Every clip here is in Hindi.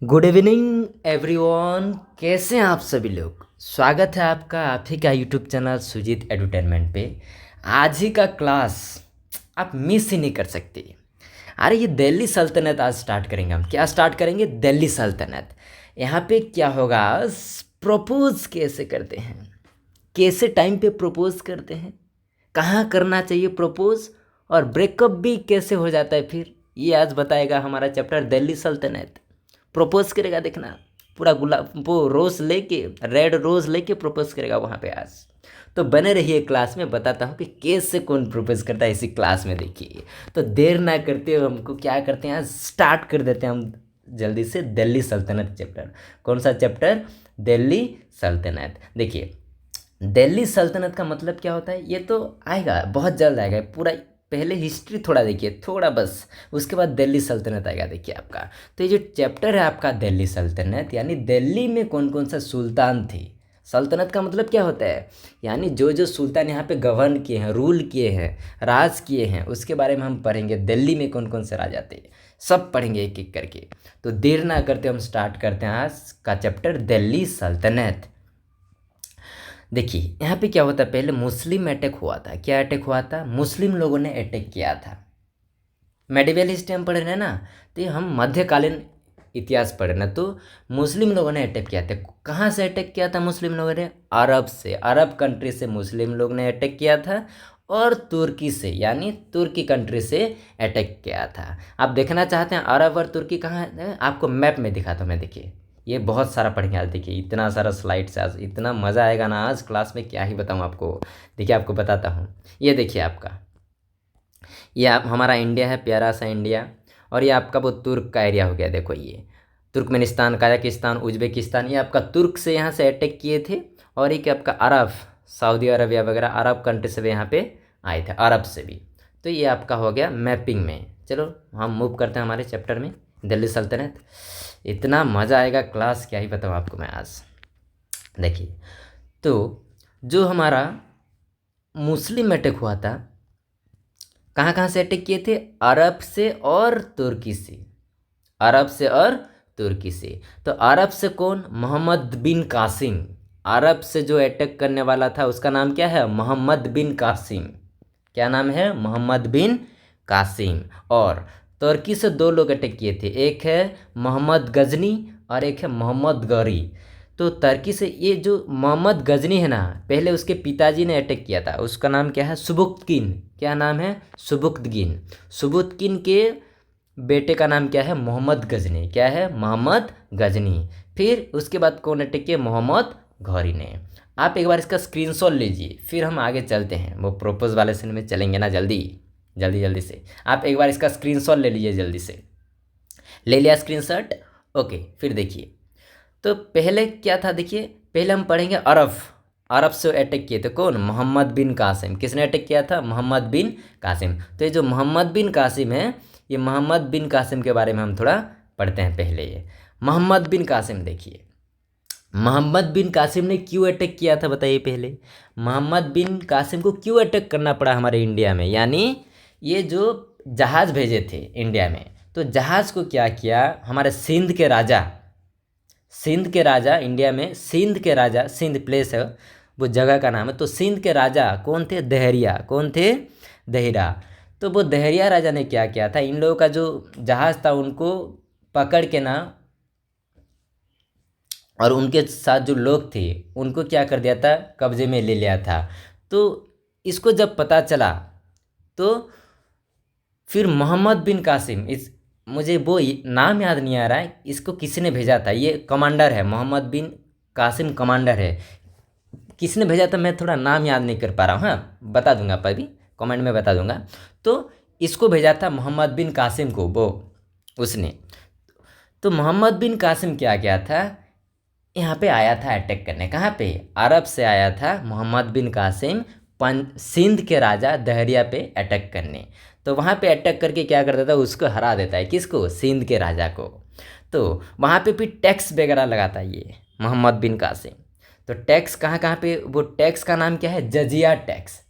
Good evening everyone. कैसे हैं आप सभी लोग। स्वागत है आपका आप ही का यूट्यूब चैनल सुजीत एडुटेनमेंट पे। आज ही का क्लास आप मिस ही नहीं कर सकते। अरे ये दिल्ली सल्तनत आज स्टार्ट करेंगे। हम क्या स्टार्ट करेंगे? दिल्ली सल्तनत। यहाँ पे क्या होगा, प्रपोज कैसे करते हैं, कैसे टाइम पे प्रपोज करते हैं, कहाँ करना चाहिए प्रपोज, और ब्रेकअप भी कैसे हो जाता है फिर, ये आज बताएगा हमारा चैप्टर दिल्ली सल्तनत। प्रपोज करेगा, देखना पूरा गुलाब वो रोज़ लेके, रेड रोज़ लेके प्रपोज करेगा वहाँ पे आज। तो बने रहिए क्लास में, बताता हूँ कि कैसे कौन प्रपोज करता है इसी क्लास में। देखिए, तो देर ना करते हुए हमको क्या करते हैं, आज स्टार्ट कर देते हैं हम जल्दी से दिल्ली सल्तनत चैप्टर। कौन सा चैप्टर? दिल्ली सल्तनत। देखिए, दिल्ली सल्तनत का मतलब क्या होता है, ये तो आएगा बहुत जल्द आएगा। पूरा पहले हिस्ट्री थोड़ा देखिए, थोड़ा बस, उसके बाद दिल्ली सल्तनत आएगा। देखिए आपका, तो ये जो चैप्टर है आपका दिल्ली सल्तनत, यानी दिल्ली में कौन कौन सा सुल्तान थे। सल्तनत का मतलब क्या होता है, यानी जो जो सुल्तान यहाँ पे गवर्न किए हैं, रूल किए हैं, राज किए हैं, उसके बारे में हम पढ़ेंगे। दिल्ली में कौन कौन से राजा थे, सब पढ़ेंगे एक एक करके। तो देर ना करते हम स्टार्ट करते हैं आज का चैप्टर दिल्ली सल्तनत। देखिए यहाँ पे क्या होता है, पहले मुस्लिम अटैक हुआ था। क्या अटैक हुआ था? मुस्लिम लोगों ने अटैक किया था। मेडिवल हिस्ट्री हम पढ़ रहे हैं ना, तो ये हम मध्यकालीन इतिहास पढ़ रहे हैं। तो मुस्लिम लोगों ने अटैक किया था। कहाँ से अटैक किया था मुस्लिम लोगों ने? अरब से, अरब कंट्री से मुस्लिम लोग ने अटैक किया था, और तुर्की से, यानी तुर्की कंट्री से अटैक किया था। आप देखना चाहते हैं अरब और तुर्की कहाँ है, आपको मैप में दिखाता हूँ मैं। देखिए, ये बहुत सारा पढ़ेंगे आज। देखिए इतना सारा स्लाइड्स, आज इतना मज़ा आएगा ना आज क्लास में, क्या ही बताऊँ आपको। देखिए आपको बताता हूँ, ये देखिए आपका, ये आप हमारा इंडिया है, प्यारा सा इंडिया। और ये आपका वो तुर्क का एरिया हो गया। देखो ये तुर्कमेनिस्तान, कजाकिस्तान, उज्बेकिस्तान, ये आपका तुर्क से यहाँ से अटैक किए थे। और एक आपका अरब, सऊदी अरबिया वगैरह अरब कंट्री से भी यहाँ पे आए थे, अरब से भी। तो ये आपका हो गया मैपिंग में। चलो हम मूव करते हैं हमारे चैप्टर में, दिल्ली सल्तनत। इतना मज़ा आएगा क्लास, क्या ही बताऊँ आपको मैं आज। देखिए, तो जो हमारा मुस्लिम अटैक हुआ था, कहाँ कहाँ से अटैक किए थे? अरब से और तुर्की से, अरब से और तुर्की से। तो अरब से कौन? मोहम्मद बिन कासिम। अरब से जो अटैक करने वाला था उसका नाम क्या है? मोहम्मद बिन कासिम। क्या नाम है? मोहम्मद बिन कासिम। और तुर्की से दो लोग अटैक किए थे, एक है मोहम्मद गजनी और एक है मोहम्मद गौरी। तो तुर्की से ये जो मोहम्मद गजनी है ना, पहले उसके पिताजी ने अटैक किया था, उसका नाम क्या है? सुबुक्तगिन। क्या नाम है? सुबुक्तगिन। सुबुक्तगिन के बेटे का नाम क्या है? मोहम्मद गजनी। क्या है? मोहम्मद गजनी। फिर उसके बाद कौन अटैक किया? मोहम्मद घौरी ने। आप एक बार इसका स्क्रीनशॉट लीजिए, फिर हम आगे चलते हैं। वो प्रोपोज वाले सीन में चलेंगे ना, जल्दी जल्दी जल्दी से। आप एक बार इसका स्क्रीनशॉट ले लीजिए जल्दी से। ले लिया स्क्रीनशॉट? ओके, फिर देखिए, तो पहले क्या था, देखिए पहले हम पढ़ेंगे अरब। अरब से अटैक किए थे कौन? मोहम्मद बिन कासिम। किसने अटैक किया था? मोहम्मद बिन कासिम। तो ये जो मोहम्मद बिन कासिम है, ये मोहम्मद बिन कासिम के बारे में हम थोड़ा पढ़ते हैं पहले। ये मोहम्मद बिन कासिम, देखिए मोहम्मद बिन कासिम ने क्यों अटैक किया था बताइए पहले। मोहम्मद बिन कासिम को क्यों अटैक करना पड़ा हमारे इंडिया में, यानी ये जो जहाज़ भेजे थे इंडिया में, तो जहाज़ को क्या किया हमारे सिंध के राजा, सिंध के राजा, इंडिया में सिंध के राजा, सिंध प्लेस है, वो जगह का नाम है। तो सिंध के राजा कौन थे? दहरिया। कौन थे? दहिरा। तो वो दहरिया राजा ने क्या किया था, इन लोगों का जो जहाज़ था उनको पकड़ के ना, और उनके साथ जो लोग थे उनको क्या कर दिया था? कब्जे में ले लिया था। तो इसको जब पता चला, तो फिर मोहम्मद बिन कासिम, इस मुझे वो नाम याद नहीं आ रहा है, इसको किसी ने भेजा था। ये कमांडर है, मोहम्मद बिन कासिम कमांडर है। किसने भेजा था मैं थोड़ा नाम याद नहीं कर पा रहा हूँ, हाँ बता दूंगा, पर भी कमेंट में बता दूंगा। तो इसको भेजा था मोहम्मद बिन कासिम को, वो उसने। तो मोहम्मद बिन कासिम क्या किया था, यहाँ पे आया था अटैक करने। कहाँ पे? अरब से आया था मोहम्मद बिन कासिम सिंध के राजा दहरिया पे अटैक करने। तो वहाँ पे अटैक करके क्या करता था, उसको हरा देता है। किसको? सिंध के राजा को। तो वहाँ पे फिर टैक्स वगैरह लगाता है ये मोहम्मद बिन कासिम। तो टैक्स कहाँ कहाँ पे, वो टैक्स का नाम क्या है? जजिया टैक्स।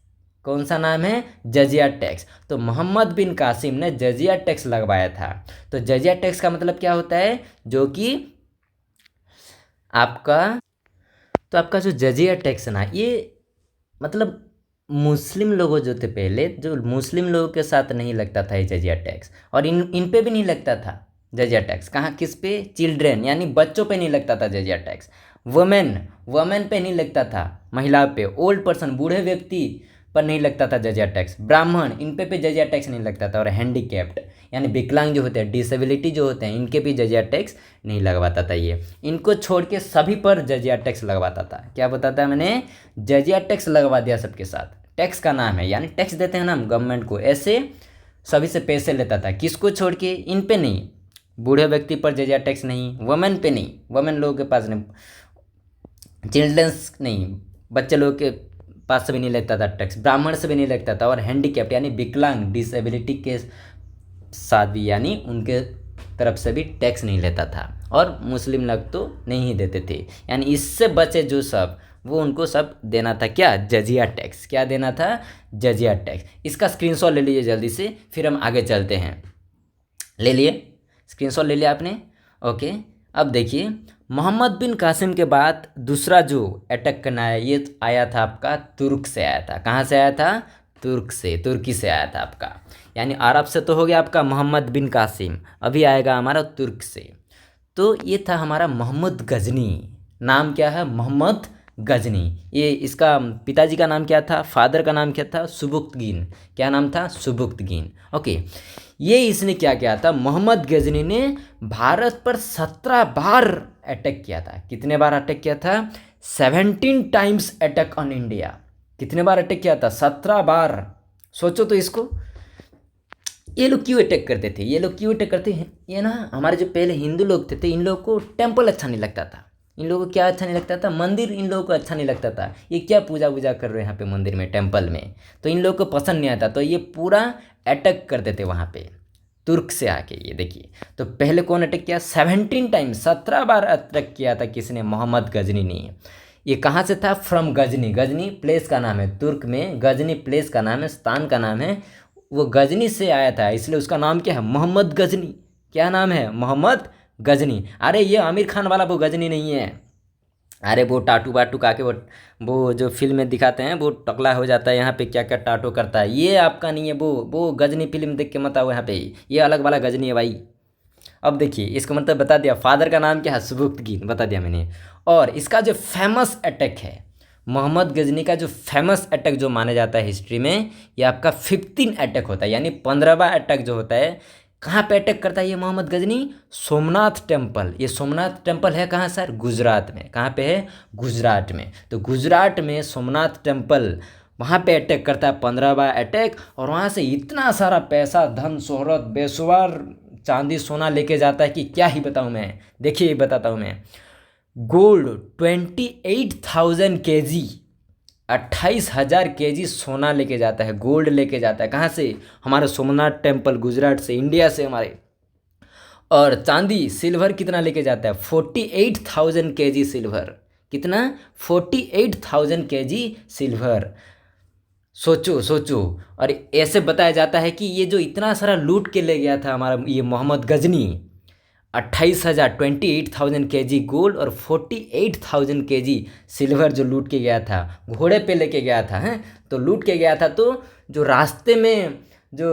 कौन सा नाम है? जजिया टैक्स। तो मोहम्मद बिन कासिम ने जजिया टैक्स लगवाया था। तो जजिया टैक्स का मतलब क्या होता है? जो कि आपका तो आपका जो जजिया टैक्स है ना, ये मतलब मुस्लिम लोगों जो थे पहले, जो मुस्लिम लोगों के साथ नहीं लगता था ये जजिया टैक्स, और इन पे भी नहीं लगता था जजिया टैक्स। कहाँ, किस पे? चिल्ड्रेन यानी बच्चों पे नहीं लगता था जजिया टैक्स। वुमेन वुमेन पे नहीं लगता था, महिला पे। ओल्ड पर्सन, बूढ़े व्यक्ति पर नहीं लगता था जजिया टैक्स। ब्राह्मण, इन पे जजिया टैक्स नहीं लगता था। और हैंडीकैप्ड यानी विकलांग जो होते हैं, डिसेबिलिटी जो होते हैं, इनके भी जजिया टैक्स नहीं लगवाता था ये। इनको छोड़ के सभी पर जजिया टैक्स लगवाता था। क्या बताता है मैंने? जजिया टैक्स लगवा दिया सबके साथ। टैक्स का नाम है, यानी टैक्स देते हैं ना हम गवर्नमेंट को, ऐसे सभी से पैसे लेता था। किसको छोड़ के? इन पे नहीं। बूढ़े व्यक्ति पर जजिया टैक्स नहीं, वुमेन पे नहीं, वुमेन लोगों के पास नहीं, चिल्ड्रंस नहीं, बच्चे लोग के पास से भी नहीं लगता था टैक्स, ब्राह्मण से भी नहीं लगता था, और हैंडीकैप्ड यानी विकलांग, डिसेबिलिटी के साथ भी, यानी उनके तरफ से भी टैक्स नहीं लेता था। और मुस्लिम लोग तो नहीं ही देते थे। यानी इससे बचे जो सब, वो उनको सब देना था क्या? जजिया टैक्स। क्या देना था? जजिया टैक्स। इसका स्क्रीनशॉट ले लीजिए जल्दी से, फिर हम आगे चलते हैं। ले लिए? स्क्रीनशॉट ले लिया आपने? ओके। अब देखिए, मोहम्मद बिन कासिम के बाद दूसरा जो अटैक करना है, ये आया था आपका तुर्क से आया था। कहाँ से आया था? तुर्क से, तुर्की से आया था आपका। यानी अरब से तो हो गया आपका मोहम्मद बिन कासिम, अभी आएगा हमारा तुर्क से। तो ये था हमारा मोहम्मद गजनी। नाम क्या है? मोहम्मद गजनी। ये इसका पिताजी का नाम क्या था? फादर का नाम क्या था? सुबुक्तगीन। क्या नाम था? सुबुक्तगीन। ओके। ये इसने क्या किया था? मोहम्मद गजनी ने भारत पर 17 बार अटैक किया था। कितने बार अटैक किया था? 17 टाइम्स अटैक ऑन इंडिया। कितने बार अटैक किया था? 17 बार। सोचो तो इसको। ये लोग क्यों अटैक करते थे? ये लोग क्यों अटैक करते हैं? ये ना, हमारे जो पहले हिंदू लोग थे इन लोगों को टेम्पल अच्छा नहीं लगता था। इन लोगों को क्या अच्छा नहीं लगता था? मंदिर इन लोगों को अच्छा नहीं लगता था। ये क्या पूजा वूजा कर रहे हैं यहाँ पे मंदिर में, टेम्पल में? तो इन लोगों को पसंद नहीं आता, तो ये पूरा अटैक करते थे वहाँ पे तुर्क से आके। ये देखिए, तो पहले कौन अटैक किया? 17 टाइम, 17 बार अटैक किया था किसने? मोहम्मद गजनी ने। ये कहाँ से था? फ्रॉम गजनी। गजनी प्लेस का नाम है, तुर्क में गजनी प्लेस का नाम है, स्थान का नाम है। वो गजनी से आया था, इसलिए उसका नाम क्या है? मोहम्मद गजनी। क्या नाम है? मोहम्मद गजनी। अरे ये आमिर खान वाला वो गजनी नहीं है। अरे वो टाटू वाटू का के वो जो फिल्म में दिखाते हैं, वो टकला हो जाता है यहाँ पे, क्या क्या टाटू करता है, ये आपका नहीं है। वो गजनी फिल्म देख के मत आओ यहाँ पे, ये अलग वाला गजनी है भाई। अब देखिए, इसका मतलब बता दिया। फादर का नाम क्या है? सुबुक्तगीन, बता दिया मैंने। और इसका जो फेमस अटैक है, मोहम्मद गजनी का जो फेमस अटैक जो माना जाता है हिस्ट्री में, ये आपका 15 अटैक होता है, यानी 15वां अटैक जो होता है। कहाँ पे अटैक करता है ये मोहम्मद गजनी? सोमनाथ टेम्पल। ये सोमनाथ टेम्पल है कहाँ सर? गुजरात में। कहाँ पे है? गुजरात में। तो गुजरात में सोमनाथ टेम्पल, वहाँ पे अटैक करता है, 15वां अटैक। और वहाँ से इतना सारा पैसा, धन शोहरत, बेसुवार चांदी सोना लेके जाता है कि क्या ही बताऊँ मैं। देखिए बताता हूँ मैं। गोल्ड 28,000 केजी, 28,000 केजी सोना लेके जाता है, गोल्ड लेके जाता है। कहाँ से? हमारे सोमनाथ टेम्पल, गुजरात से, इंडिया से हमारे। और चांदी, सिल्वर कितना लेके जाता है? 48,000 केजी सिल्वर। कितना? 48,000 केजी सिल्वर। सोचो सोचो। और ऐसे बताया जाता है कि ये जो इतना सारा लूट के ले गया था हमारा ये मोहम्मद गजनी, 28,000, 28,000 केजी गोल्ड और 48,000 केजी सिल्वर जो लूट के गया था, घोड़े पे लेके गया था। हैं, तो लूट के गया था। तो जो रास्ते में जो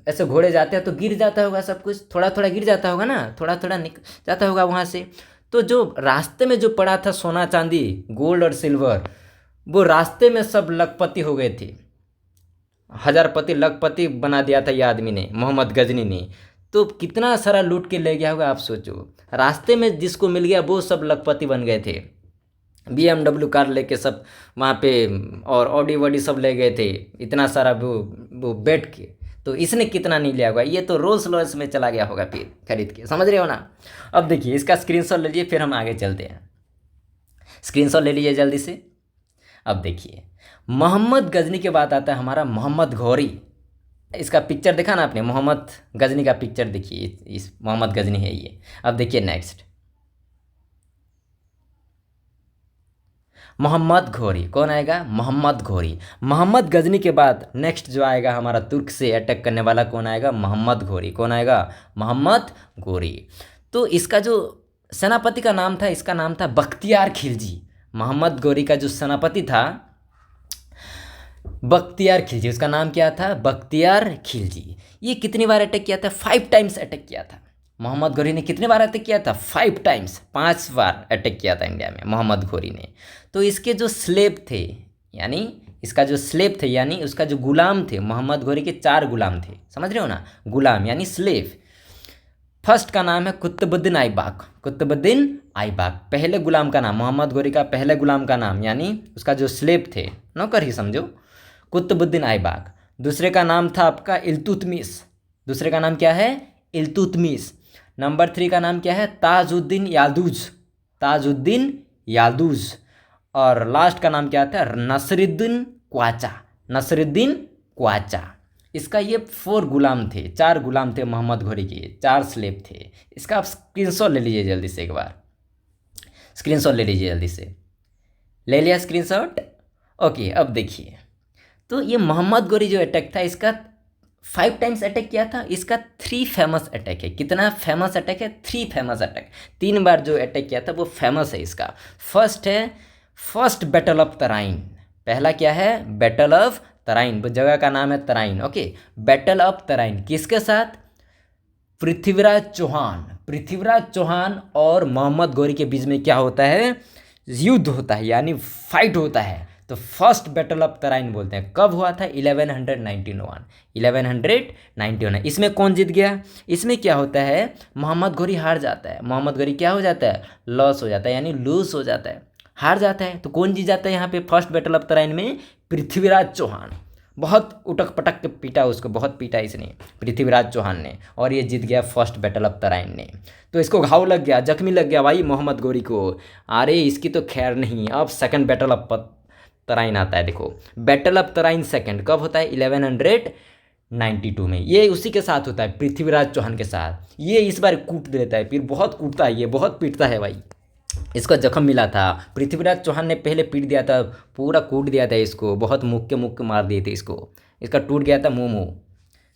ऐसे घोड़े जाते हैं तो गिर जाता होगा सब कुछ, थोड़ा थोड़ा गिर जाता होगा ना, थोड़ा थोड़ा जाता होगा वहाँ से। तो जो रास्ते में जो पड़ा था सोना चांदी, गोल्ड और सिल्वर, वो रास्ते में सब लखपति हो गए थे। हजारपति लखपति बना दिया था ये आदमी ने, मोहम्मद गजनी ने। तो कितना सारा लूट के ले गया होगा आप सोचो। रास्ते में जिसको मिल गया वो सब लखपति बन गए थे। BMW कार लेके सब वहाँ पे, और ऑडी वॉडी सब ले गए थे, इतना सारा वो बैठ के। तो इसने कितना नहीं लिया होगा? ये तो रोल्स रॉयस में चला गया होगा फिर खरीद के, समझ रहे हो ना? अब देखिए, इसका स्क्रीनशॉट ले लीजिए, फिर हम आगे चलते हैं। स्क्रीनशॉट ले लीजिए जल्दी से। अब देखिए, मोहम्मद गजनी के बाद आता है हमारा मोहम्मद घौरी। इसका पिक्चर देखा ना आपने? मोहम्मद गजनी का पिक्चर देखिए, इस मोहम्मद गजनी है ये। अब देखिए नेक्स्ट, मोहम्मद घोरी, कौन आएगा? मोहम्मद घोरी। मोहम्मद गजनी के बाद नेक्स्ट जो आएगा हमारा तुर्क से अटैक करने वाला कौन आएगा? मोहम्मद घोरी। कौन आएगा? मोहम्मद घोरी। तो इसका जो सेनापति का नाम था, इसका नाम था बख्तियार खिलजी। मोहम्मद घोरी का जो सेनापति था बख्तियार खिलजी, उसका नाम क्या था? बख्तियार खिलजी। ये कितनी बार अटैक किया था? 5 टाइम्स अटैक किया था। मोहम्मद घोरी ने कितने बार अटैक किया था? 5 टाइम्स, 5 बार अटैक किया था इंडिया में मोहम्मद घोरी ने। तो इसके जो स्लेब थे, यानी इसका जो स्लेब थे, यानी उसका जो गुलाम थे, मोहम्मद घोरी के 4 गुलाम थे, समझ रहे हो ना? गुलाम यानी स्लेव। फर्स्ट का नाम है कुतुबुद्दीन ऐबक। कुतुबुद्दीन ऐबक पहले गुलाम का नाम, मोहम्मद घोरी का पहले गुलाम का नाम, यानी उसका जो स्लेब थे, नौकर ही समझो, कुतुबुद्दीन ऐबक। दूसरे का नाम था आपका इल्तुतमिश। दूसरे का नाम क्या है? इल्तुतमिश। नंबर 3 का नाम क्या है? ताजुद्दीन यादूज। ताजुद्दीन यादूज। और लास्ट का नाम क्या था? नसरुद्दीन क्वाचा। नसरुद्दीन क्वाचा। इसका ये 4 गुलाम थे, 4 गुलाम थे मोहम्मद घोरी के, 4 स्लेब थे। इसका आप स्क्रीनशॉट ले लीजिए जल्दी से, एक बार स्क्रीनशॉट ले लीजिए जल्दी से। ले लिया स्क्रीनशॉट? ओके, अब देखिए, तो ये मोहम्मद घोरी जो अटैक था, इसका 5 टाइम्स अटैक किया था। इसका 3 फेमस अटैक है। कितना फेमस अटैक है? 3 फेमस अटैक। 3 बार जो अटैक किया था वो फेमस है इसका। फर्स्ट है फर्स्ट बैटल ऑफ तराइन। पहला क्या है? Battle of Tarain. वो जगह का नाम है Tarain. Okay, battle of Tarain किसके साथ? पृथ्वीराज चौहान। पृथ्वीराज चौहान और मोहम्मद घोरी के बीच में क्या होता है? युद्ध होता है, यानी फाइट होता है। तो फर्स्ट बैटल ऑफ तराइन बोलते हैं। कब हुआ था? 1191। 1191। इसमें कौन जीत गया? इसमें क्या होता है? मोहम्मद घोरी हार जाता है। मोहम्मद घोरी क्या हो जाता है? लॉस हो जाता है, यानी लूज हो जाता है, हार जाता है। तो कौन जीत जाता है यहाँ पे फर्स्ट बैटल ऑफ तराइन में? पृथ्वीराज चौहान। बहुत उटक पटक के पीटा उसको, बहुत पीटा इसने, पृथ्वीराज चौहान ने, और ये जीत गया फर्स्ट बैटल ऑफ तराइन ने। तो इसको घाव लग गया, जख्मी लग गया भाई मोहम्मद घोरी को। अरे इसकी तो खैर नहीं। अब सेकंड बैटल ऑफ तराइन आता है। देखो, बैटल ऑफ तराइन सेकंड कब होता है? 1192 में। ये उसी के साथ होता है, पृथ्वीराज चौहान के साथ। ये इस बार कूट देता है, फिर बहुत कूटता है, ये बहुत पीटता है भाई। इसको जख्म मिला था, पृथ्वीराज चौहान ने पहले पीट दिया था, पूरा कूट दिया था इसको, बहुत मुक्के मार दिए थे इसको, इसका टूट गया था मुंह।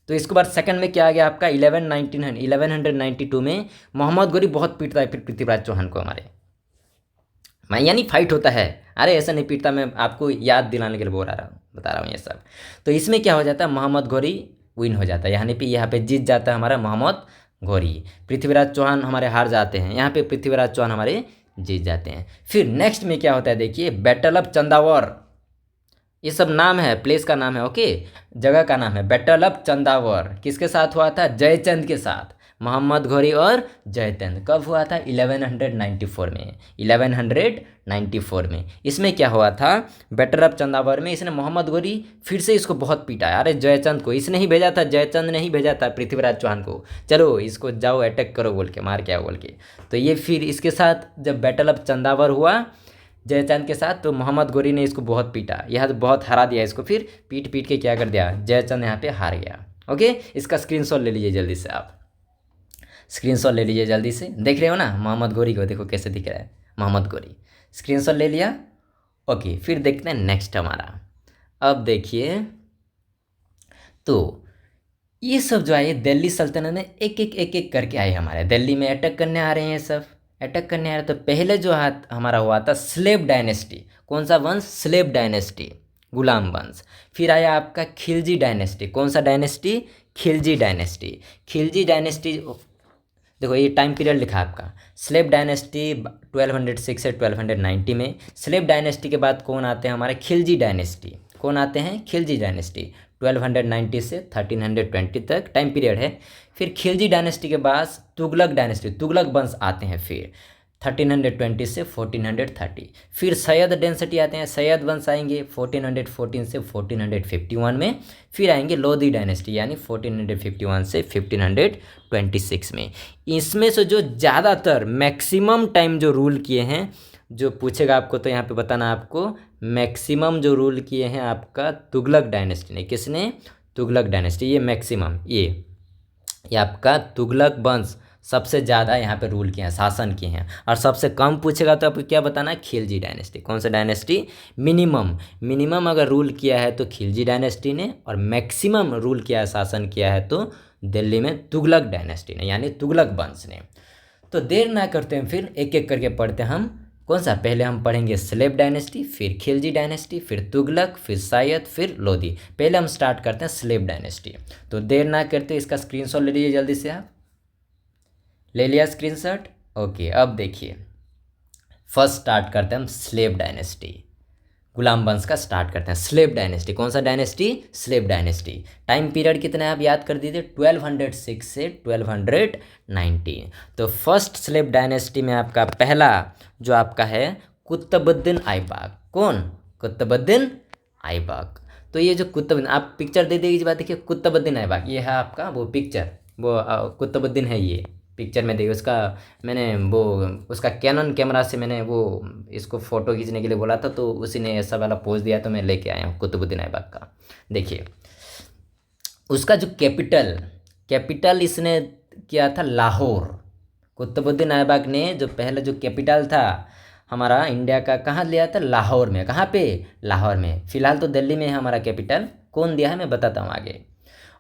तो इसके बाद सेकंड में क्या आ गया आपका? 1192 में मोहम्मद घोरी बहुत पीटता है फिर पृथ्वीराज चौहान को हमारे, मैं यानी फाइट होता है। अरे ऐसा नहीं पीटता, मैं आपको याद दिलाने के लिए बता रहा हूँ ये सब। तो इसमें क्या हो जाता है? मोहम्मद घोरी विन हो जाता है, यहाँ पे जीत जाता है हमारा मोहम्मद घोरी। पृथ्वीराज चौहान हमारे हार जाते हैं, यहाँ पे पृथ्वीराज चौहान हमारे जीत जाते हैं। फिर नेक्स्ट में क्या होता है? देखिए, बैटल ऑफ चंदावर। ये सब नाम है, प्लेस का नाम है, ओके, जगह का नाम है। बैटल ऑफ चंदावर किसके साथ हुआ था? जयचंद के साथ, मोहम्मद घोरी और जयचंद। कब हुआ था? 1194 में। 1194 में इसमें क्या हुआ था? बैटल ऑफ चंदावर में इसने मोहम्मद घोरी फिर से इसको बहुत पीटा। अरे जयचंद को इसने ही भेजा था, जयचंद ने ही भेजा था पृथ्वीराज चौहान को, चलो इसको जाओ अटैक करो बोल के, मार के आओ बोल के। तो ये फिर इसके साथ जब बैटल ऑफ चंदावर हुआ जयचंद के साथ, तो मोहम्मद घोरी ने इसको बहुत पीटा, यह तो बहुत हरा दिया इसको, फिर पीट पीट के क्या कर दिया? जयचंद यहाँ पे हार गया। ओके, इसका स्क्रीनशॉट ले लीजिए जल्दी से, आप स्क्रीनशॉट ले लीजिए जल्दी से। देख रहे हो ना मोहम्मद घोरी को? देखो कैसे दिख रहा है मोहम्मद घोरी। स्क्रीनशॉट ले लिया? ओके, फिर देखते हैं नेक्स्ट हमारा। अब देखिए, तो ये सब जो आए दिल्ली सल्तनत ने एक एक करके आए हमारे दिल्ली में, अटैक करने आ रहे हैं, सब अटैक करने आ रहे। तो पहले जो हाथ हमारा हुआ था स्लेव डायनेस्टी। कौन सा वंश? स्लेव डायनेस्टी, गुलाम वंश। फिर आया आपका खिलजी डायनेस्टी। कौन सा dynasty? Khilji dynasty. Khilji dynasty, देखो ये टाइम पीरियड लिखा है आपका, स्लेव डायनेस्टी 1206 से 1290 में। स्लेव डायनेस्टी के बाद कौन आते हैं हमारे? खिलजी डायनेस्टी। कौन आते हैं? खिलजी डायनेस्टी। 1290 से 1320 तक टाइम पीरियड है। फिर खिलजी डायनेस्टी के बाद तुगलक डायनेस्टी, तुगलक वंश आते हैं फिर 1320 से 1430। फिर सैयद डायनेस्टी आते हैं, सैयद वंश आएंगे 1414 से 1451 में। फिर आएंगे लोधी डायनेस्टी, यानी 1451 से 1526 में। इसमें से जो ज़्यादातर मैक्सिमम टाइम जो रूल किए हैं, जो पूछेगा आपको तो यहाँ पे बताना आपको, मैक्सिमम जो रूल किए हैं आपका तुगलक डायनेस्टी ने। किसने? तुगलक डायनेस्टी, ये मैक्सिमम, ये आपका तुगलक वंश, सबसे ज़्यादा यहाँ पे रूल किए हैं, शासन किए हैं। और सबसे कम पूछेगा तो आपको क्या बताना है, खिलजी डायनेस्टी। कौन सा डायनेस्टी? मिनिमम अगर रूल किया है तो खिलजी डायनेस्टी ने, और मैक्सिमम रूल किया है, शासन किया है तो दिल्ली में तुगलक डायनेस्टी ने, यानी तुगलक वंश ने। तो देर ना करते हैं, फिर एक एक करके पढ़ते हैं हम। कौन सा? पहले हम पढ़ेंगे स्लेव डायनेस्टी, फिर खिलजी डायनेस्टी, फिर तुगलक, फिर सायद, फिर लोधी। पहले हम स्टार्ट करते हैं स्लेव डायनेस्टी। तो देर ना करते, इसका स्क्रीनशॉट ले लीजिए जल्दी से। आप ले लिया स्क्रीनशॉट? ओके, अब देखिए फर्स्ट स्टार्ट करते हैं हम स्लेव डायनेस्टी, गुलाम वंश का स्टार्ट करते हैं। स्लेव डायनेस्टी, कौन सा dynasty? Slave dynasty. Time period कितना है आप याद कर दीजिए, 1206 से 1219। तो फर्स्ट स्लेव डायनेस्टी में आपका पहला जो आपका है कुतुबुद्दीन ऐबक। कौन? कुतुबुद्दीन ऐबक। तो ये जो कुतुबुद्दीन, आप पिक्चर दे दीजिए, बात देखिए कुतुबुद्दीन ऐबक, ये है आपका वो पिक्चर, वो कुतुबुद्दीन है ये पिक्चर में। देखिए उसका, मैंने वो उसका कैनन कैमरा से मैंने वो इसको फ़ोटो खींचने के लिए बोला था, तो उसी ने ऐसा वाला पोज दिया, तो मैं लेके आया हूँ कुतुबुद्दीन ऐबक का। देखिए उसका जो कैपिटल इसने किया था लाहौर। कुतुबुद्दीन ऐबक ने जो पहले जो कैपिटल था हमारा इंडिया का, कहाँ लिया था? लाहौर में। कहाँ पे? लाहौर में। फिलहाल तो दिल्ली में है हमारा कैपिटल। कौन दिया है मैं बताता हूँ आगे।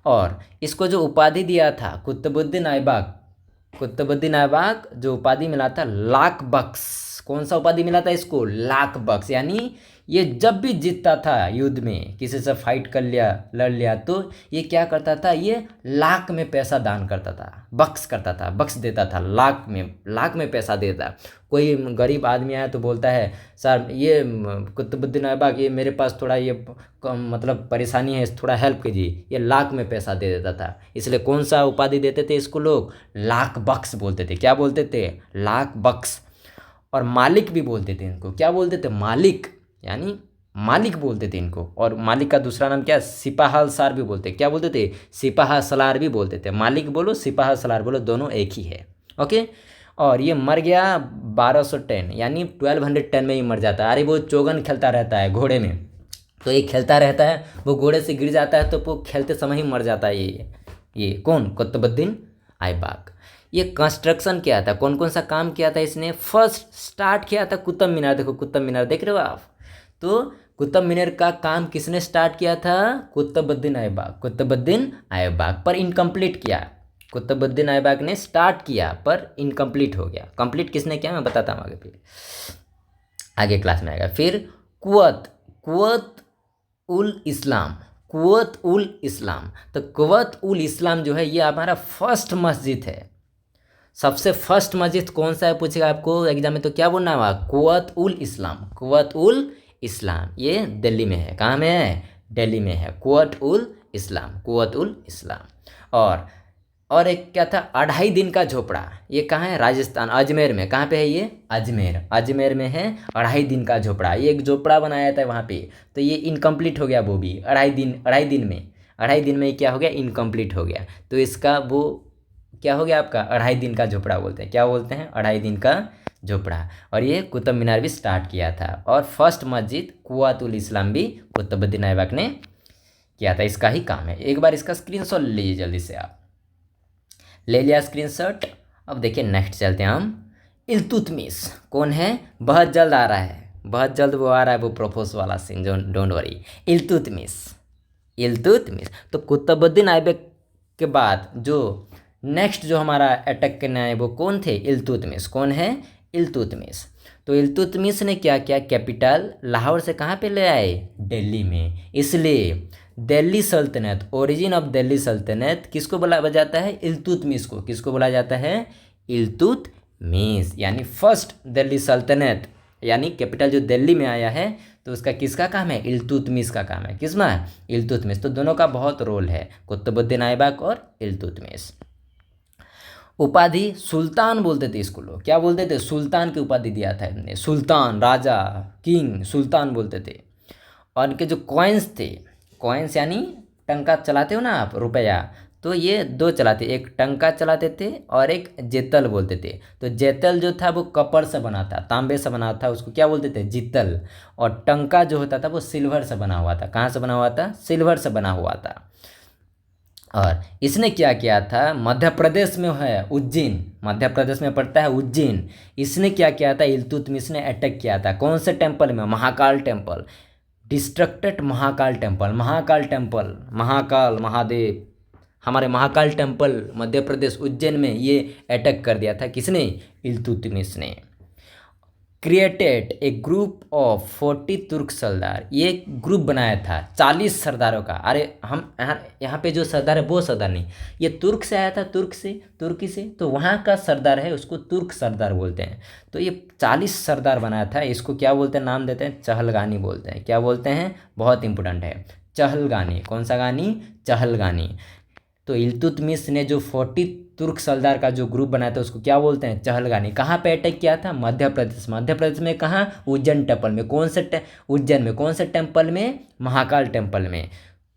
और इसको जो उपाधि दिया था कुतुबुद्दीन ऐबक, कुतुबुद्दीन ऐबक जो उपाधि मिला था लाख बख्श। कौन सा उपाधि मिला था इसको? लाख बख्श। यानी ये जब भी जीतता था युद्ध में, किसी से फाइट कर लिया, लड़ लिया, तो ये क्या करता था? ये लाख में पैसा दान करता था, बख्श करता था, बख्श देता था, लाख में पैसा देता। कोई गरीब आदमी आया तो बोलता है सर ये कुतुबुद्दीन ऐबक, ये मेरे पास थोड़ा ये मतलब परेशानी है, थोड़ा हेल्प कीजिए, ये लाख में पैसा दे देता था। इसलिए कौन सा उपाधि देते थे इसको लोग? लाख बख्श बोलते थे। क्या बोलते थे? लाख बख्श। और मालिक भी बोलते थे इनको। क्या बोलते थे? मालिक, यानी मालिक बोलते थे इनको। और मालिक का दूसरा नाम क्या? सिपाह सलार भी बोलते। क्या बोलते थे? सिपाह सलार भी बोलते थे। मालिक बोलो, सिपाह सलार बोलो, दोनों एक ही है। ओके। और ये मर गया 1210, यानी 1210 में ही मर जाता है। अरे वो चोगन खेलता रहता है घोड़े में, तो ये खेलता रहता है, वो घोड़े से गिर जाता है, तो वो खेलते समय ही मर जाता है। ये कौन? कुतुबुद्दीन ऐबक। ये कंस्ट्रक्शन किया था, कौन कौन सा काम किया था इसने? फर्स्ट स्टार्ट किया था कुतुब मीनार। देखो कुतुब मीनार देख रहे हो आप, तो कुतुब मीनार का काम किसने स्टार्ट किया था? कुतुबुद्दीन ऐबक। कुतुबुद्दीन ऐबक, पर इनकम्प्लीट किया। कुतुबुद्दीन ऐबक ने स्टार्ट किया पर इनकम्प्लीट हो गया। कंप्लीट किसने किया मैं बताता हूँ आगे, फिर आगे क्लास में आएगा। फिर कुव्वत उल इस्लाम, कुव्वत उल इस्लाम। तो कुव्वत उल इस्लाम जो है ये हमारा फर्स्ट मस्जिद है। सबसे फर्स्ट मस्जिद कौन सा है पूछेगा आपको एग्जाम में, तो क्या बोलना होगा? कुव्वत उल इस्लाम। कुव्वत उल इस्लाम ये दिल्ली में है। कहाँ में है? दिल्ली में है कुव्वत उल इस्लाम, कुव्वत उल इस्लाम। और एक क्या था? 2.5 दिन का झोपड़ा। ये कहाँ है? राजस्थान, अजमेर में। कहाँ पे है ये? अजमेर में है 2.5 दिन का झोपड़ा। ये एक झोपड़ा बनाया था वहाँ पे, तो ये इनकम्प्लीट हो गया वो भी 2.5 दिन में क्या हो गया? इनकम्प्लीट हो गया। तो इसका वो क्या हो गया आपका? 2.5 दिन का झोपड़ा बोलते हैं। क्या बोलते हैं? 2.5 दिन का झोपड़ा। और ये कुतुब मीनार भी स्टार्ट किया था। और फर्स्ट मस्जिद कुव्वत उल इस्लाम भी कुतुबुद्दीन ऐबक ने किया था। इसका ही काम है। एक बार इसका स्क्रीनशॉट ले लीजिए जल्दी से। आप ले लिया स्क्रीनशॉट? अब देखिए नेक्स्ट चलते हैं हम। इल्तुतमिश कौन है? बहुत जल्द आ रहा है, बहुत जल्द वो आ रहा है, वो प्रोपोज वाला सीन, जो डोंट वरी। इल्तुतमिश। तो कुतुबुद्दीन ऐबक के बाद जो नेक्स्ट जो हमारा अटैक करने आए वो कौन थे? इल्तुतमिश। कौन है? इल्तुतमिश। तो इल्तुतमिश ने क्या किया? कैपिटल लाहौर से कहाँ पे ले आए? दिल्ली में। इसलिए दिल्ली सल्तनत, ओरिजिन ऑफ दिल्ली सल्तनत किसको बोला जाता है? इल्तुतमिश को। किसको बोला जाता है? इल्तुतमिश। यानी फर्स्ट दिल्ली सल्तनत, यानी कैपिटल जो दिल्ली में आया है, तो उसका किसका काम है? इल्तुतमिश का काम है। किसमें? इल्तुतमिश। तो दोनों का बहुत रोल है, कुतुबुद्दीन ऐबक और इल्तुतमिश। उपाधि सुल्तान बोलते थे इसको लोग। क्या बोलते थे? सुल्तान की उपाधि दिया था इन्होंने। सुल्तान, राजा, किंग, सुल्तान बोलते थे। और इनके जो कॉइन्स थे, कॉइन्स यानी टंका चलाते हो ना आप, रुपया, तो ये 2 चलाते, एक टंका चलाते थे और एक जेतल बोलते थे। तो जेतल जो था वो कपड़ से बना था, तांबे से बना था, उसको क्या बोलते थे? जितल। और टंका जो होता था वो सिल्वर से बना हुआ था। कहाँ से बना हुआ था? सिल्वर से बना हुआ था। और इसने क्या किया था, मध्य प्रदेश में है उज्जैन, मध्य प्रदेश में पड़ता है उज्जैन। इसने क्या किया था, इल्तुतमिश ने अटैक किया था कौन से टेम्पल में, Mahakal temple, distracted Mahakal temple, Mahakal temple, Mahakal Mahadev, हमारे महाकाल टेम्पल मध्य प्रदेश उज्जैन में ये अटैक कर दिया था किसने, इल्तुतमिश ने। क्रिएटेड ए ग्रुप ऑफ 40 तुर्क सरदार, ये ग्रुप बनाया था 40 सरदारों का। अरे हम यहाँ पे जो सरदार है वो सरदार नहीं, ये तुर्क से आया था, तुर्की से, तो वहाँ का सरदार है उसको तुर्क सरदार बोलते हैं। तो ये 40 सरदार बनाया था, इसको क्या बोलते हैं, नाम देते हैं चहलगानी बोलते हैं। क्या बोलते हैं, बहुत इंपॉर्टेंट है, चहलगानी। कौन सा गानी, चहलगानी। तो इल्तुतमिश ने जो 40 तुर्क सरदार का जो ग्रुप बनाया था उसको क्या बोलते हैं, चहलगानी। कहाँ पे अटैक किया था, मध्य प्रदेश, मध्य प्रदेश में कहाँ, उज्जैन टेम्पल में। कौन से उज्जैन में कौन से टेम्पल में, महाकाल टेम्पल में।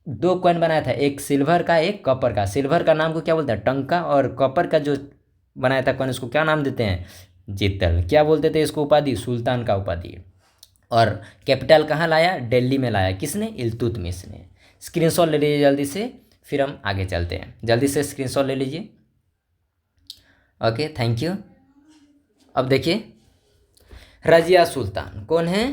2 कॉइन बनाया था, एक सिल्वर का एक कॉपर का। सिल्वर का नाम को क्या बोलते हैं, टंका, और कॉपर का जो बनाया था कॉइन उसको क्या नाम देते हैं, जितल। क्या बोलते थे इसको, उपाधि, सुल्तान का उपाधि। और कैपिटल कहाँ लाया, दिल्ली में लाया, किसने, इल्तुतमिश ने। स्क्रीनशॉट ले लीजिए जल्दी से, फिर हम आगे चलते हैं। जल्दी से स्क्रीनशॉट ले लीजिए। Okay, thank you. अब देखिए रजिया सुल्तान कौन है,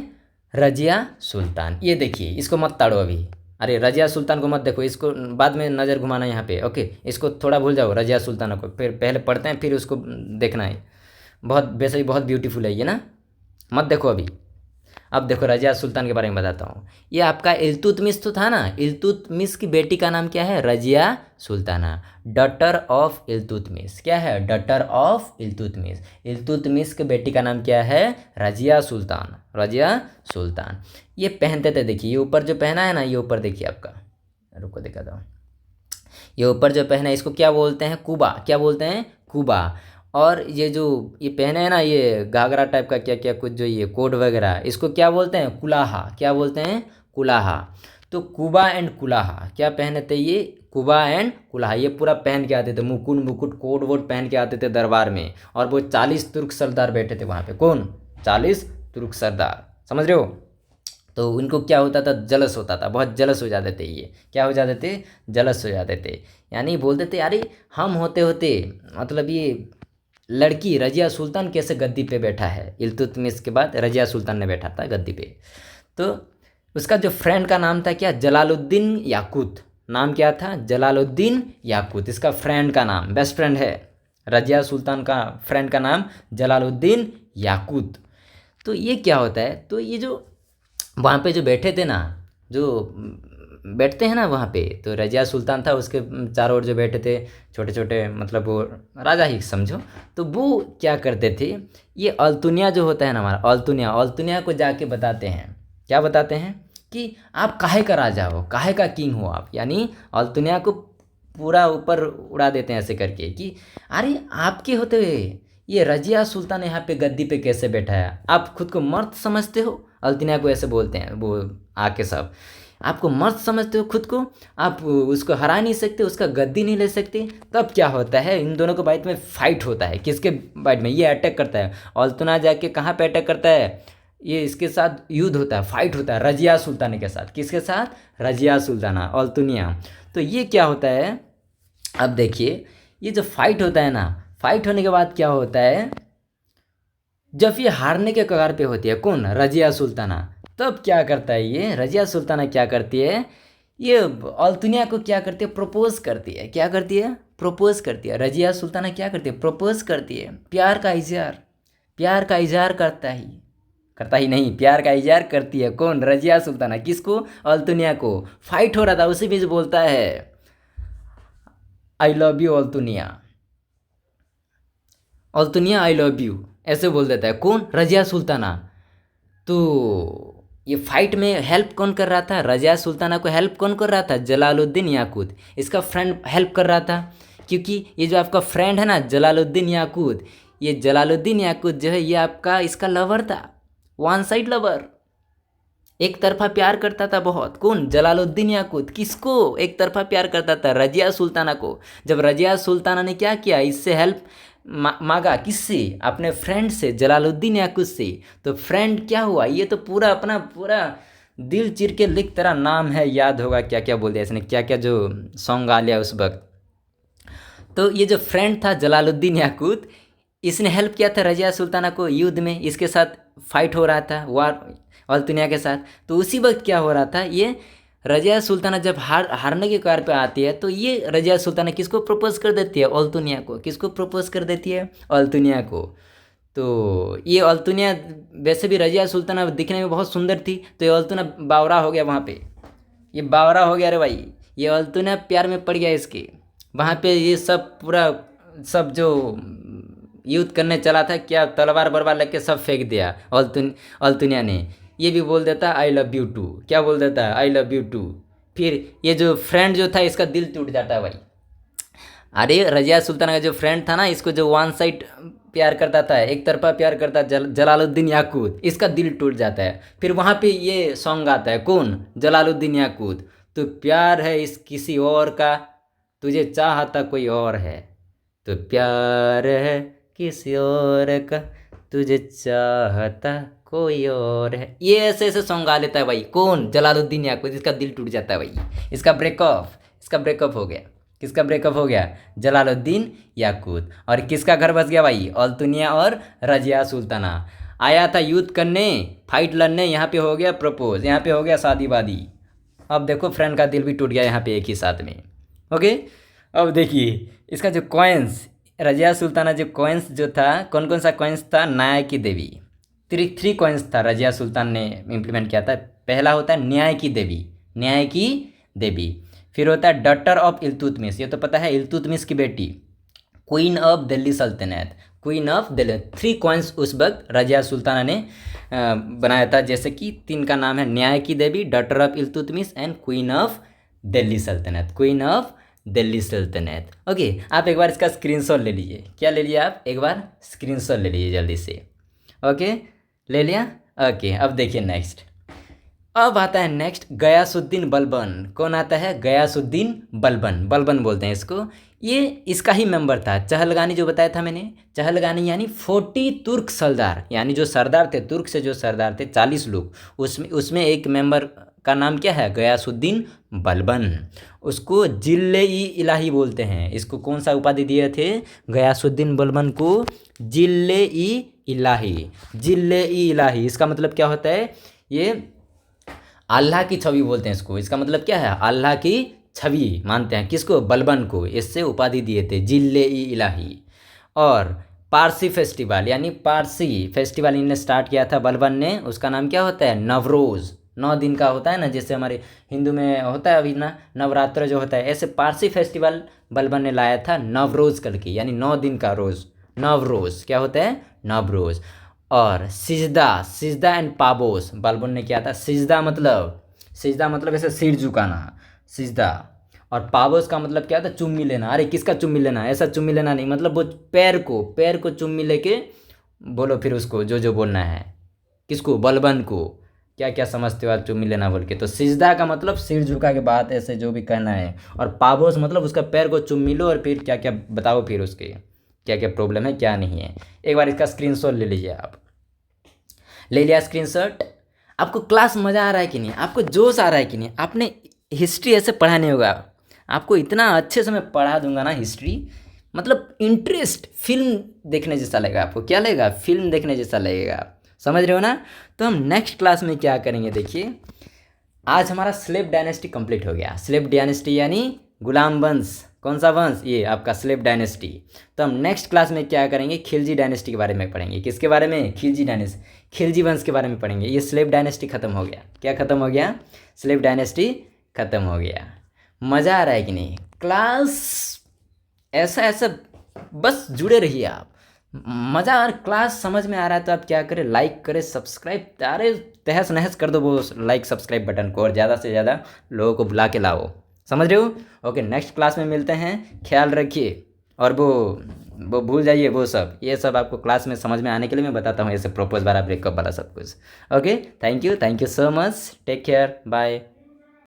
रजिया सुल्तान। ये देखिए, इसको मत ताड़ो अभी, अरे रजिया सुल्तान को मत देखो, इसको बाद में नज़र घुमाना यहाँ पे। ओके, इसको थोड़ा भूल जाओ, रजिया सुल्तान को फिर पहले पढ़ते हैं, फिर उसको देखना है। बहुत वैसे ही बहुत ब्यूटीफुल है ये ना, मत देखो अभी। अब देखो रजिया सुल्तान के बारे में बताता हूँ। ये आपका इल्तुतमिश तो था ना, इल्तुतमिश की बेटी का नाम क्या है, रजिया सुल्ताना, डॉटर ऑफ इल्तुतमिश। क्या है, डॉटर ऑफ इल्तुतमिश। इल्तुतमिश के बेटी का नाम क्या है, रजिया सुल्तान, रजिया सुल्तान। ये पहनते थे, देखिए ये ऊपर जो पहना है ना, ये ऊपर देखिए आपका, रुको दिखाता हूँ। ये ऊपर जो पहना है इसको क्या बोलते हैं, कुबा। क्या बोलते हैं, कुबा। और ये जो ये पहने हैं ना, ये घाघरा टाइप का क्या क्या कुछ जो ये कोट वगैरह, इसको क्या बोलते हैं, कुलाहा। क्या बोलते हैं, कुलाहा। तो कुबा एंड कुलाहा क्या पहने थे ये, कुबा एंड कुलाहा। ये पूरा पहन के आते थे, मुकुट कोट वोट पहन के आते थे दरबार में। और वो 40 तुर्क सरदार बैठे थे वहाँ पे। कौन, 40 तुर्क सरदार, समझ रहे हो। तो उनको क्या होता था, जलस होता था, बहुत जलस हो जाते थे। ये क्या हो जाते थे, जलस हो जाते थे। यानी बोलते थे अरे हम होते होते, मतलब ये लड़की रजिया सुल्तान कैसे गद्दी पे बैठा है। इल्तुतमिश के बाद रजिया सुल्तान ने बैठा था गद्दी पे। तो उसका जो फ्रेंड का नाम था क्या, जलालुद्दीन याकूत। नाम क्या था, जलालुद्दीन याकूत। इसका फ्रेंड का नाम, बेस्ट फ्रेंड है, रजिया सुल्तान का फ्रेंड का नाम जलालुद्दीन याकूत। तो ये क्या होता है, तो ये जो वहाँ पे जो बैठे थे ना, जो बैठते हैं ना वहाँ पे, तो रजिया सुल्तान था, उसके चारों ओर जो बैठे थे छोटे छोटे, मतलब वो राजा ही समझो। तो वो क्या करते थे, ये अल्तुनिया जो होता है ना हमारा, अल्तुनिया को जाके बताते हैं। क्या बताते हैं कि आप काहे का राजा हो, काहे का किंग हो आप। यानी अल्तुनिया को पूरा ऊपर उड़ा देते हैं ऐसे करके कि अरे आपके होते हुए ये रजिया सुल्तान यहाँ पे गद्दी पे कैसे बैठा है, आप खुद को मर्द समझते हो। अल्तुनिया को ऐसे बोलते हैं वो आके, सब आपको मर्द समझते हो खुद को, आप उसको हरा नहीं सकते, उसका गद्दी नहीं ले सकते। तब क्या होता है, इन दोनों के बाइट में फाइट होता है। किसके बाइट में, ये अटैक करता है, अल्तुना जाके कहाँ पे अटैक करता है, ये इसके साथ युद्ध होता है, फाइट होता है रजिया सुल्तान के साथ। किसके साथ, रजिया सुल्ताना, अल्तुनिया। तो ये क्या होता है, अब देखिए ये जो फाइट होता है ना, फाइट होने के बाद क्या होता है, जब ये हारने के कगार पे होती है कौन, रजिया सुल्ताना, तब क्या करता है ये रजिया सुल्ताना, क्या करती है, ये अल्तुनिया को क्या करती है, प्रपोज करती है। क्या करती है, प्रपोज करती है। रजिया सुल्ताना क्या करती है, प्रपोज करती है, प्यार का इजहार, प्यार का इजहार करता ही नहीं, प्यार का इजहार करती है। कौन, रजिया सुल्ताना। किसको, अल्तुनिया को। फाइट हो रहा था उसी बीच बोलता है I love you Altunia, Altunia I love you, ऐसे बोल देता है। कौन, रजिया सुल्ताना। तो ये फाइट में हेल्प कौन कर रहा था, रजिया सुल्ताना को हेल्प कौन कर रहा था, जलालुद्दीन याकूत, इसका फ्रेंड हेल्प कर रहा था। क्योंकि ये जो आपका फ्रेंड है ना जलालुद्दीन याकूत, ये जलालुद्दीन याकूत जो है ये आपका इसका लवर था, वन साइड लवर, एक तरफा प्यार करता था बहुत। कौन, जलालुद्दीन याकूत। किसको, एक तरफा प्यार करता था, रजिया सुल्ताना को। जब रजिया सुल्ताना ने क्या किया, इससे हेल्प मांगा, किससे, अपने फ्रेंड से, जलालुद्दीन याकूत से। तो फ्रेंड क्या हुआ, ये तो पूरा अपना पूरा दिल चीर के लिख तेरा नाम है याद होगा, क्या क्या बोल दिया इसने, क्या क्या जो सॉन्ग गा लिया उस वक्त। तो ये जो फ्रेंड था जलालुद्दीन याकूत, इसने हेल्प किया था रजिया सुल्ताना को युद्ध में, इसके साथ फाइट हो रहा था वार अल्तुनिया के साथ। तो उसी वक्त क्या हो रहा था, ये रजिया सुल्ताना जब हारने के कगार पे आती है, तो ये रजिया सुल्ताना किसको प्रपोज कर देती है, अल्तुनिया को। किसको प्रपोज कर देती है, अल्तुनिया को। तो ये अल्तुनिया वैसे भी रजिया सुल्ताना दिखने में बहुत सुंदर थी, तो ये अल्तुनिया बावरा हो गया वहाँ पे, ये बावरा हो गया रे भाई, ये अल्तुनिया प्यार में पड़ गया इसके। वहाँ पे ये सब पूरा सब जो युद्ध करने चला था, क्या तलवार बरवार लेके सब फेंक दिया अल्तुनिया ने। ये भी बोल देता आई लव यू टू, क्या बोल देता है, आई लव यू टू। फिर ये जो फ्रेंड जो था इसका दिल टूट जाता है भाई। अरे रजिया सुल्ताना का जो फ्रेंड था ना, इसको जो वन साइड प्यार करता था, एक तरफा प्यार करता जलालुद्दीन याकूत, इसका दिल टूट जाता है। फिर वहाँ पे ये सॉन्ग आता है, कौन, जलालुद्दीन याकूत, तो प्यार है इस किसी और का, तुझे चाहता कोई और है, तो प्यार है किसी और का, तुझे चाहता कोई और है। ये ऐसे ऐसे सॉन्ग गा लेता है भाई, कौन, जलालुद्दीन याकूत। इसका दिल टूट जाता है भाई, इसका ब्रेकअप हो गया। किसका ब्रेकअप हो गया, जलालुद्दीन याकूत। और किसका घर बस गया भाई, अल्तुनिया और रजिया सुल्ताना। आया था युद्ध करने, फाइट लड़ने, यहाँ पे हो गया प्रपोज, यहाँ पे हो गया शादी वादी। अब देखो फ्रेंड का दिल भी टूट गया यहाँ पे एक ही साथ में। ओके, अब देखिए इसका जो कॉइन्स, रजिया सुल्ताना जो कॉइन्स जो था, कौन कौन सा कॉइन्स था, न्याय की देवी, थ्री कॉइन्स था रजिया सुल्तान ने इम्प्लीमेंट किया था। पहला होता है न्याय की देवी, फिर होता है डॉटर ऑफ इल्तुतमिश, ये तो पता है इल्तुतमिश की बेटी, क्वीन ऑफ दिल्ली सल्तनत, क्वीन ऑफ दिल्ली। 3 कॉइन्स उस वक्त रजिया सुल्ताना ने बनाया था, जैसे कि 3 का नाम है न्याय की देवी, daughter of Iltutmish and queen of Delhi सल्तनत, क्वीन ऑफ दिल्ली सल्तनत। ओके, आप एक बार इसका स्क्रीनशॉट ले लीजिए। क्या ले लिया आप, एक बार स्क्रीनशॉट ले लीजिए जल्दी से। ओके, ले लिया। ओके, अब देखिए नेक्स्ट, अब आता है नेक्स्ट गयासुद्दीन बलबन। कौन आता है, गयासुद्दीन बलबन बोलते हैं इसको। ये इसका ही मेंबर था। चहलगानी जो बताया था मैंने, चहलगानी यानी 40 तुर्क सरदार, यानी जो सरदार थे, तुर्क से जो सरदार थे 40 लोग, उसमें एक मेंबर का नाम क्या है, गयासुद्दीन बलबन। उसको जिल्ले-ई इलाही बोलते हैं। इसको कौन सा उपाधि दिए थे, गयासुद्दीन बलबन को जिल्ले-ई इलाही। इसका मतलब क्या होता है, ये अल्लाह की छवि बोलते हैं इसको। इसका मतलब क्या है, अल्लाह की छवि मानते हैं किसको, बलबन को। इससे उपाधि दिए थे जिल्ले-ई इलाही। और पारसी फेस्टिवल, यानी पारसी फेस्टिवल इन्हें स्टार्ट किया था बलबन ने। उसका नाम क्या होता है, नवरोज़। 9 दिन का होता है ना, जैसे हमारे हिंदू में होता है अभी ना नवरात्र जो होता है, ऐसे पारसी फेस्टिवल बलबन ने लाया था नवरोज़ करके, यानी 9 दिन का रोज़, नवरोज़। क्या होता है, नवरोज़। और सिजदा एंड पाबोस बलबन ने किया था। सिजदा मतलब ऐसे सिर झुकाना, सिजदा। और पाबोस का मतलब क्या था, चुम्मी लेना। अरे किसका चुम्मी लेना, ऐसा चुम्मी लेना नहीं, मतलब वो पैर को चुम्मी लेके बोलो फिर उसको जो बोलना है, किसको, बलबन को। क्या क्या समझते हो आप चुम्मी लेना बोल के। तो सिजदा का मतलब सिर झुका के बात ऐसे जो भी कहना है, और पाबोस मतलब उसका पैर को चुम्मी लो और फिर क्या क्या बताओ, फिर उसके क्या क्या प्रॉब्लम है क्या नहीं है। एक बार इसका स्क्रीनशॉट ले लीजिए आप। ले लिया स्क्रीनशॉट। आपको क्लास मज़ा आ रहा है कि नहीं, आपको जोश आ रहा है कि नहीं। आपने हिस्ट्री ऐसे पढ़ा नहीं होगा, आपको इतना अच्छे से मैं पढ़ा दूंगा ना हिस्ट्री, मतलब इंटरेस्ट, फिल्म देखने जैसा लगेगा आपको। क्या लगेगा, फिल्म देखने जैसा लगेगा, समझ रहे हो ना। तो हम नेक्स्ट क्लास में क्या करेंगे, देखिए आज हमारा स्लेव डायनेस्टी कंप्लीट हो गया। स्लेव डायनेस्टी यानी गुलाम वंश। कौन सा वंश, ये आपका स्लेव डायनेस्टी। तो हम नेक्स्ट क्लास में क्या करेंगे, खिलजी डायनेस्टी के बारे में पढ़ेंगे। किसके बारे में, खिलजी डायनेस्टी, खिलजी वंश के बारे में पढ़ेंगे। ये स्लेव डायनेस्टी खत्म हो गया। क्या खत्म हो गया, स्लेव डायनेस्टी खत्म हो गया। मज़ा आ रहा है कि नहीं, क्लास ऐसा बस जुड़े रहिए आप। मज़ा और क्लास समझ में आ रहा है तो आप क्या करें, लाइक करें, सब्सक्राइब, अरे तहस नहस कर दो वो लाइक सब्सक्राइब बटन को, और ज़्यादा से ज़्यादा लोगों को बुला के लाओ, समझ रहे हो। ओके, नेक्स्ट क्लास में मिलते हैं, ख्याल रखिए। और वो भूल जाइए वो सब, ये सब आपको क्लास में समझ में आने के लिए मैं बताता हूँ, ऐसे प्रपोज वाला, ब्रेकअप वाला सब कुछ। Okay, thank you so much, take care, bye.